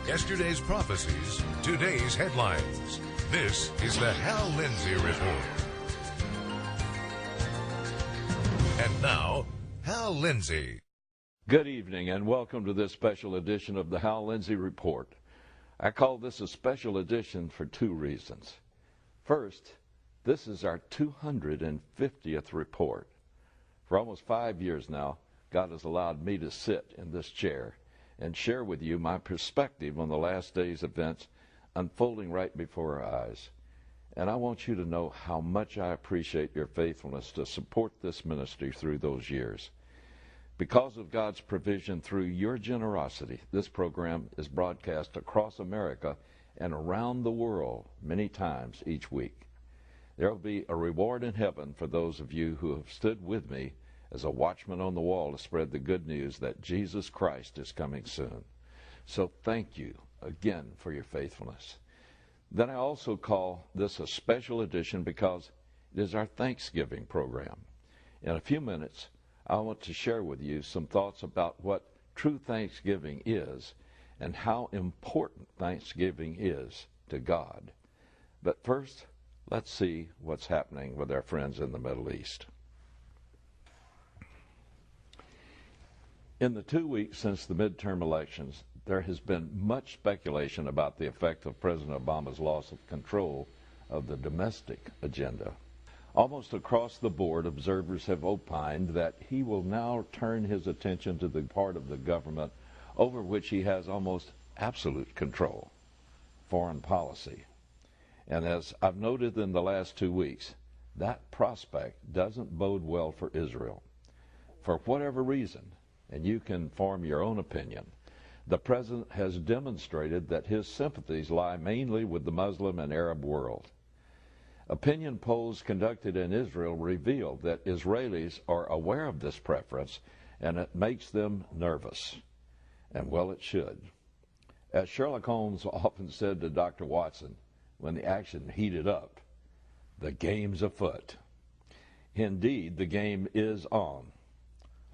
Yesterday's prophecies, today's headlines. This is the Hal Lindsey Report. And now, Hal Lindsey. Good evening and welcome to this special edition of the Hal Lindsey Report. I call this a special edition for two reasons. First, this is our 250th report. For almost 5 years now, God has allowed me to sit in this chair and share with you my perspective on the last day's events unfolding right before our eyes. And I want you to know how much I appreciate your faithfulness to support this ministry through those years. Because of God's provision through your generosity, this program is broadcast across America and around the world many times each week. There will be a reward in heaven for those of you who have stood with me as a watchman on the wall to spread the good news that Jesus Christ is coming soon. So thank you again for your faithfulness. Then I also call this a special edition because it is our Thanksgiving program. In a few minutes, I want to share with you some thoughts about what true Thanksgiving is and how important Thanksgiving is to God. But first, let's see what's happening with our friends in the Middle East. In the 2 weeks since the midterm elections, there has been much speculation about the effect of President Obama's loss of control of the domestic agenda. Almost across the board, observers have opined that he will now turn his attention to the part of the government over which he has almost absolute control, foreign policy. And as I've noted in the last 2 weeks, that prospect doesn't bode well for Israel. For whatever reason, and you can form your own opinion, the president has demonstrated that his sympathies lie mainly with the Muslim and Arab world. Opinion polls conducted in Israel revealed that Israelis are aware of this preference, and it makes them nervous. And well, it should. As Sherlock Holmes often said to Dr. Watson when the action heated up, the game's afoot. Indeed, the game is on.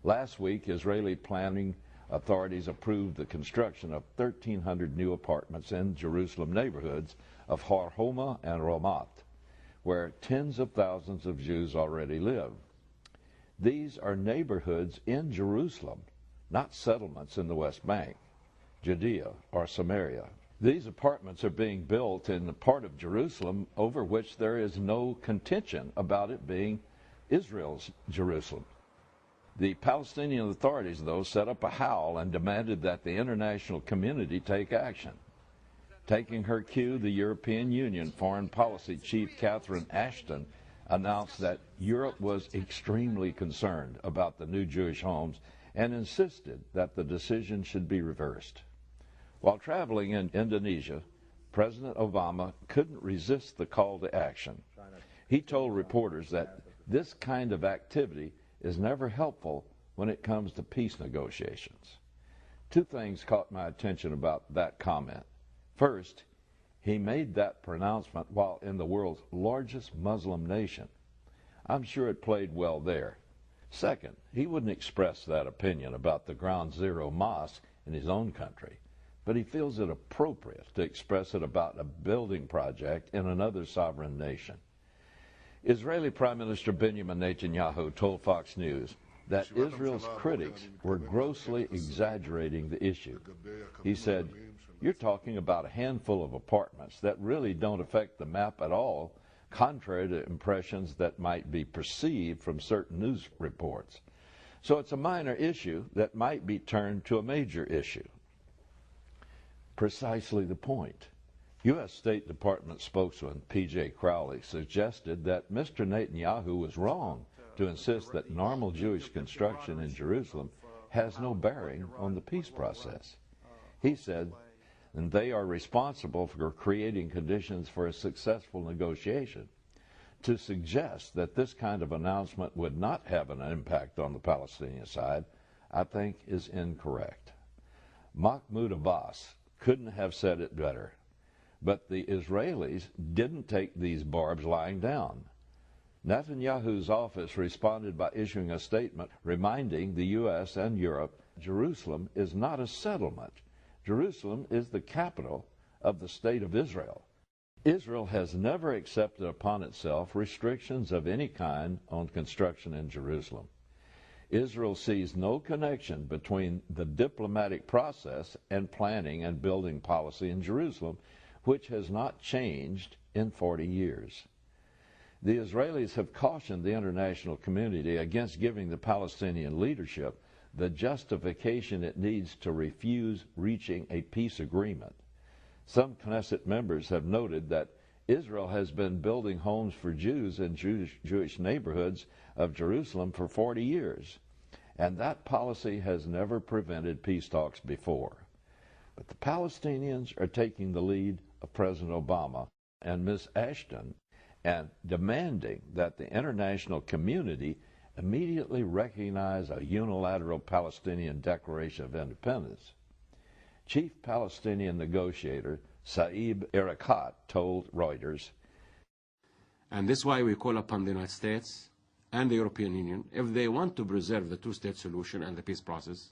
Last week, Israeli planning authorities approved the construction of 1,300 new apartments in Jerusalem neighborhoods of Har Homa and Ramat, where tens of thousands of Jews already live. These are neighborhoods in Jerusalem, not settlements in the West Bank, Judea, or Samaria. These apartments are being built in the part of Jerusalem over which there is no contention about it being Israel's Jerusalem. The Palestinian authorities, though, set up a howl and demanded that the international community take action. Taking her cue, the European Union Foreign Policy Chief Catherine Ashton announced that Europe was extremely concerned about the new Jewish homes and insisted that the decision should be reversed. While traveling in Indonesia, President Obama couldn't resist the call to action. He told reporters that this kind of activity is never helpful when it comes to peace negotiations. Two things caught my attention about that comment. First, he made that pronouncement while in the world's largest Muslim nation. I'm sure it played well there. Second, he wouldn't express that opinion about the Ground Zero Mosque in his own country, but he feels it appropriate to express it about a building project in another sovereign nation. Israeli Prime Minister Benjamin Netanyahu told Fox News that Israel's critics were grossly exaggerating the issue. He said, "You're talking about a handful of apartments that really don't affect the map at all, contrary to impressions that might be perceived from certain news reports. So it's a minor issue that might be turned to a major issue." Precisely the point. U.S. State Department spokesman P.J. Crowley suggested that Mr. Netanyahu was wrong to insist that normal Jewish construction in Jerusalem has no bearing on the peace process. He said, and they are responsible for creating conditions for a successful negotiation. To suggest that this kind of announcement would not have an impact on the Palestinian side, I think is incorrect. Mahmoud Abbas couldn't have said it better. But the Israelis didn't take these barbs lying down. Netanyahu's office responded by issuing a statement reminding the U.S. and Europe Jerusalem is not a settlement. Jerusalem is the capital of the state of Israel. Israel has never accepted upon itself restrictions of any kind on construction in Jerusalem. Israel sees no connection between the diplomatic process and planning and building policy in Jerusalem, which has not changed in 40 years. The Israelis have cautioned the international community against giving the Palestinian leadership the justification it needs to refuse reaching a peace agreement. Some Knesset members have noted that Israel has been building homes for Jews in Jewish neighborhoods of Jerusalem for 40 years, and that policy has never prevented peace talks before. But the Palestinians are taking the lead of President Obama and Ms. Ashton and demanding that the international community immediately recognize a unilateral Palestinian Declaration of Independence. Chief Palestinian negotiator Saeb Erekat told Reuters, and this is why we call upon the United States and the European Union, if they want to preserve the two-state solution and the peace process,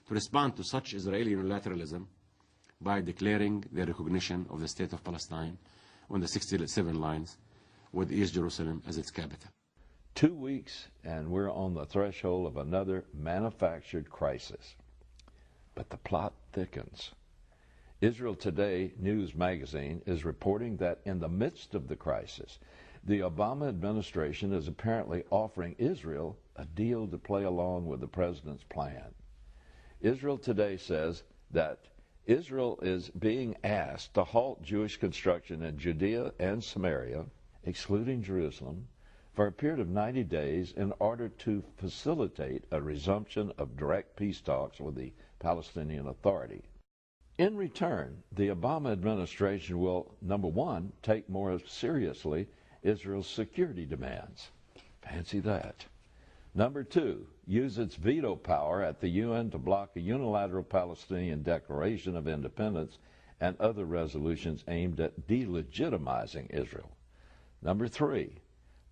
to respond to such Israeli unilateralism by declaring the recognition of the State of Palestine on the 67 lines with East Jerusalem as its capital. 2 weeks and we're on the threshold of another manufactured crisis. But the plot thickens. Israel Today news magazine is reporting that in the midst of the crisis, the Obama administration is apparently offering Israel a deal to play along with the president's plan. Israel Today says that Israel is being asked to halt Jewish construction in Judea and Samaria, excluding Jerusalem, for a period of 90 days in order to facilitate a resumption of direct peace talks with the Palestinian Authority. In return, the Obama administration will, number one, take more seriously Israel's security demands. Fancy that. Number two, use its veto power at the UN to block a unilateral Palestinian Declaration of Independence and other resolutions aimed at delegitimizing Israel. Number three,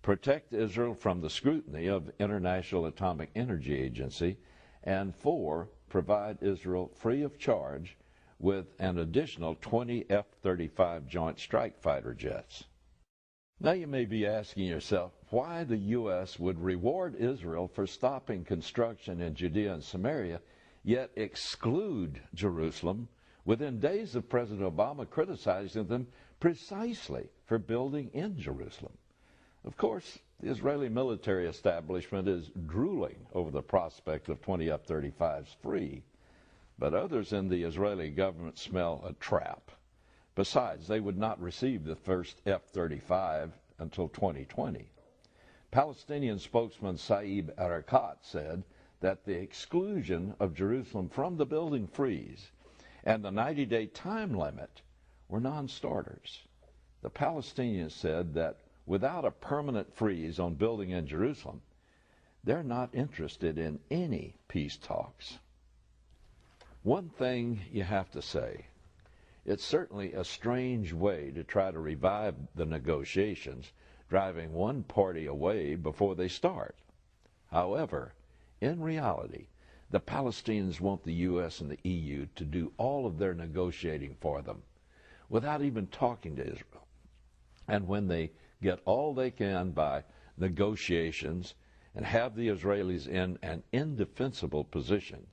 protect Israel from the scrutiny of International Atomic Energy Agency. And four, provide Israel free of charge with an additional 20 F-35 Joint Strike Fighter jets. Now you may be asking yourself why the U.S. would reward Israel for stopping construction in Judea and Samaria, yet exclude Jerusalem within days of President Obama criticizing them precisely for building in Jerusalem. Of course, the Israeli military establishment is drooling over the prospect of 20 F-35s free, but others in the Israeli government smell a trap. Besides, they would not receive the first F-35 until 2020. Palestinian spokesman Saeb Erekat said that the exclusion of Jerusalem from the building freeze and the 90-day time limit were non-starters. The Palestinians said that without a permanent freeze on building in Jerusalem, they're not interested in any peace talks. One thing you have to say, it's certainly a strange way to try to revive the negotiations, driving one party away before they start. However, in reality, the Palestinians want the U.S. and the EU to do all of their negotiating for them without even talking to Israel. And when they get all they can by negotiations and have the Israelis in an indefensible position,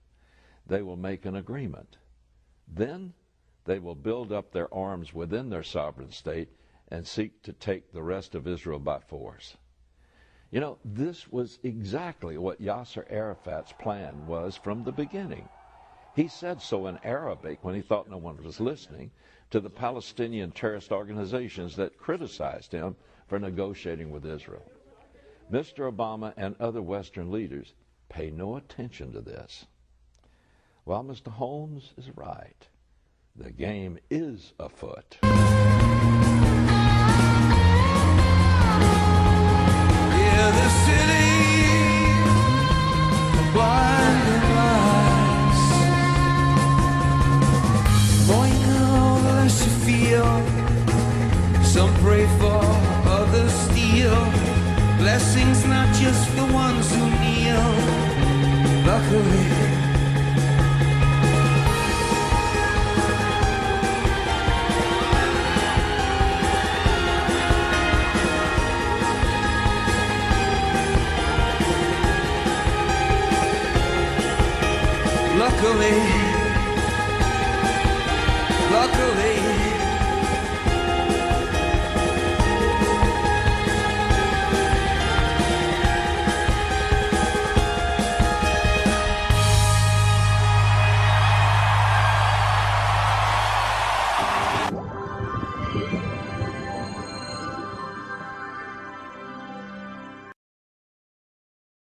they will make an agreement. Then they will build up their arms within their sovereign state and seek to take the rest of Israel by force. You know, this was exactly what Yasser Arafat's plan was from the beginning. He said so in Arabic when he thought no one was listening to the Palestinian terrorist organizations that criticized him for negotiating with Israel. Mr. Obama and other Western leaders pay no attention to this. Well, Mr. Holmes is right. The game is afoot. Yeah, the city of blinding lights. Boy, you know, the less you feel. Some pray for, others steal. Blessings not just for the ones who kneel. Luckily, luckily, luckily,